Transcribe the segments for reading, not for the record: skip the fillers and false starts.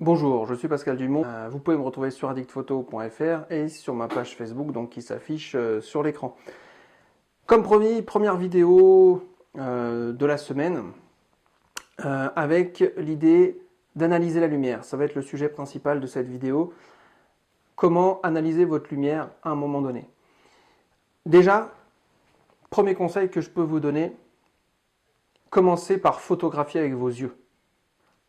Bonjour, je suis Pascal Dumont. Vous pouvez me retrouver sur addictphoto.fr et sur ma page Facebook donc, qui s'affiche sur l'écran. Comme promis, première vidéo de la semaine avec l'idée d'analyser la lumière. Ça va être le sujet principal de cette vidéo. Comment analyser votre lumière à un moment donné. Déjà, premier conseil que je peux vous donner, commencez par photographier avec vos yeux.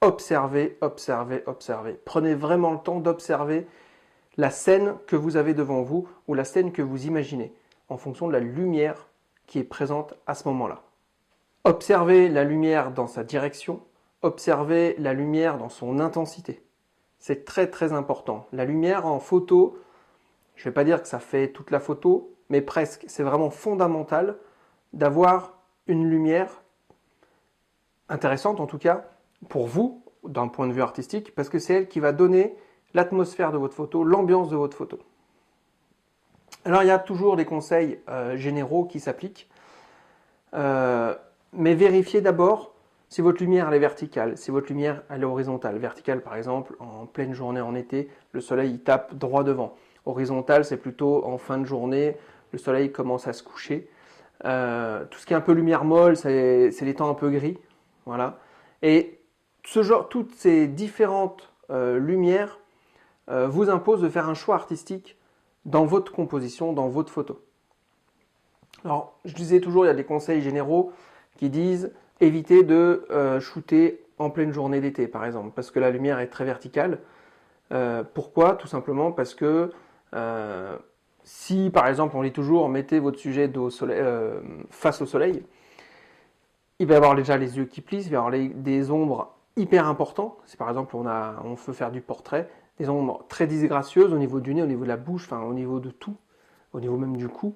Observez, observez, observez. Prenez vraiment le temps d'observer la scène que vous avez devant vous ou la scène que vous imaginez en fonction de la lumière qui est présente à ce moment-là. Observez la lumière dans sa direction, observez la lumière dans son intensité. C'est très très important. La lumière en photo, je ne vais pas dire que ça fait toute la photo, mais presque. C'est vraiment fondamental d'avoir une lumière intéressante en tout cas, pour vous, d'un point de vue artistique, parce que c'est elle qui va donner l'atmosphère de votre photo, l'ambiance de votre photo. Alors il y a toujours des conseils généraux qui s'appliquent, mais vérifiez d'abord si votre lumière elle est verticale, si votre lumière elle est horizontale. Verticale par exemple, en pleine journée en été, le soleil il tape droit devant. Horizontale c'est plutôt en fin de journée, le soleil commence à se coucher. Tout ce qui est un peu lumière molle, c'est les temps un peu gris. Voilà. Et toutes ces différentes lumières vous imposent de faire un choix artistique dans votre composition, dans votre photo. Alors, je disais toujours, il y a des conseils généraux qui disent évitez de shooter en pleine journée d'été, par exemple, parce que la lumière est très verticale. Pourquoi? Tout simplement parce que si, par exemple, on lit toujours, mettez votre sujet face au soleil, il va y avoir déjà les yeux qui plissent, il va y avoir des ombres hyper importants. Si par exemple on veut faire du portrait, des ombres très disgracieuses au niveau du nez, au niveau de la bouche, enfin au niveau de tout, au niveau même du cou.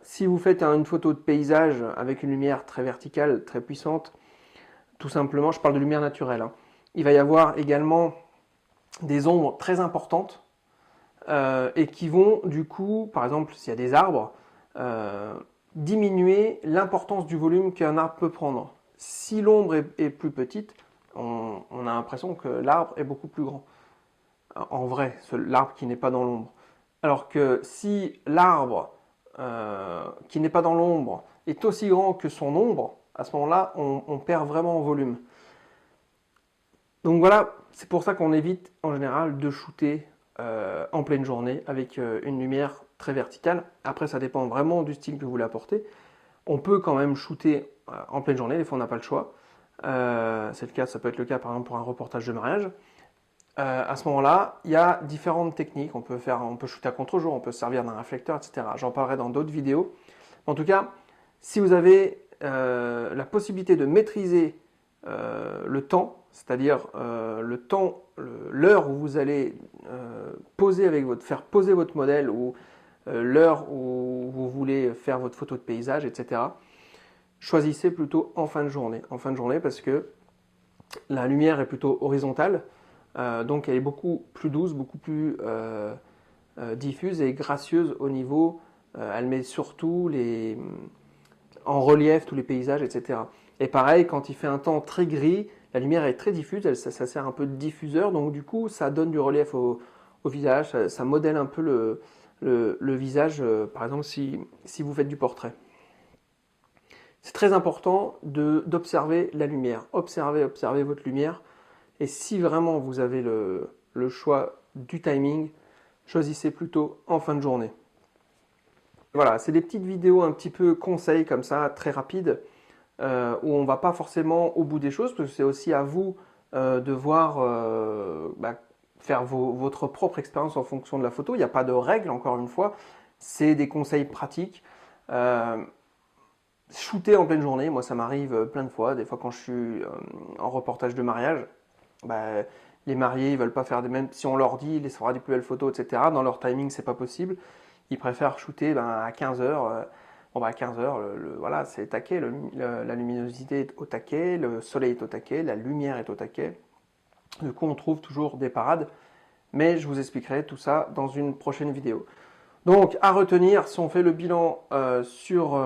Si vous faites une photo de paysage avec une lumière très verticale, très puissante, tout simplement, je parle de lumière naturelle, hein, il va y avoir également des ombres très importantes et qui vont du coup, par exemple s'il y a des arbres, diminuer l'importance du volume qu'un arbre peut prendre. Si l'ombre est plus petite, on a l'impression que l'arbre est beaucoup plus grand. En vrai, l'arbre qui n'est pas dans l'ombre. Alors que si l'arbre qui n'est pas dans l'ombre est aussi grand que son ombre, à ce moment-là, on perd vraiment en volume. Donc voilà, c'est pour ça qu'on évite en général de shooter en pleine journée avec une lumière très verticale. Après, ça dépend vraiment du style que vous voulez apporter. On peut quand même shooter en pleine journée, des fois on n'a pas le choix. C'est le cas, ça peut être le cas par exemple pour un reportage de mariage. À ce moment-là, il y a différentes techniques. On peut shooter à contre-jour, on peut se servir d'un réflecteur, etc. J'en parlerai dans d'autres vidéos. En tout cas, si vous avez la possibilité de maîtriser le temps, c'est-à-dire l'heure où vous allez faire poser votre modèle ou l'heure où vous voulez faire votre photo de paysage, etc. Choisissez plutôt en fin de journée. En fin de journée parce que la lumière est plutôt horizontale, donc elle est beaucoup plus douce, beaucoup plus diffuse et gracieuse au niveau. Elle met surtout en relief tous les paysages, etc. Et pareil, quand il fait un temps très gris, la lumière est très diffuse, ça sert un peu de diffuseur, donc du coup ça donne du relief au visage, ça modèle un peu le visage, par exemple si vous faites du portrait. C'est très important d'observer la lumière, observez votre lumière, et si vraiment vous avez le choix du timing, choisissez plutôt en fin de journée. Voilà, c'est des petites vidéos un petit peu conseils comme ça, très rapides, où on ne va pas forcément au bout des choses, parce que c'est aussi à vous de voir, faire votre propre expérience en fonction de la photo. Il n'y a pas de règles, encore une fois, c'est des conseils pratiques. Shooter en pleine journée, moi ça m'arrive plein de fois, des fois quand je suis en reportage de mariage, les mariés ils veulent pas faire même si on leur dit les fera des plus belles photos, etc. Dans leur timing c'est pas possible, ils préfèrent shooter à 15h. À 15h, voilà, c'est taquet, la luminosité est au taquet, le soleil est au taquet, la lumière est au taquet. Du coup on trouve toujours des parades, mais je vous expliquerai tout ça dans une prochaine vidéo. Donc, à retenir, si on fait le bilan sur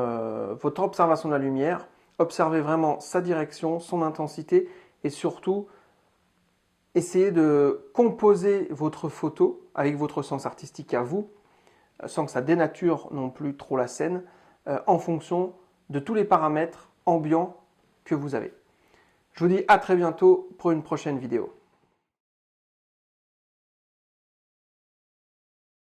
votre observation de la lumière, observez vraiment sa direction, son intensité et surtout, essayez de composer votre photo avec votre sens artistique à vous, sans que ça dénature non plus trop la scène, en fonction de tous les paramètres ambiants que vous avez. Je vous dis à très bientôt pour une prochaine vidéo.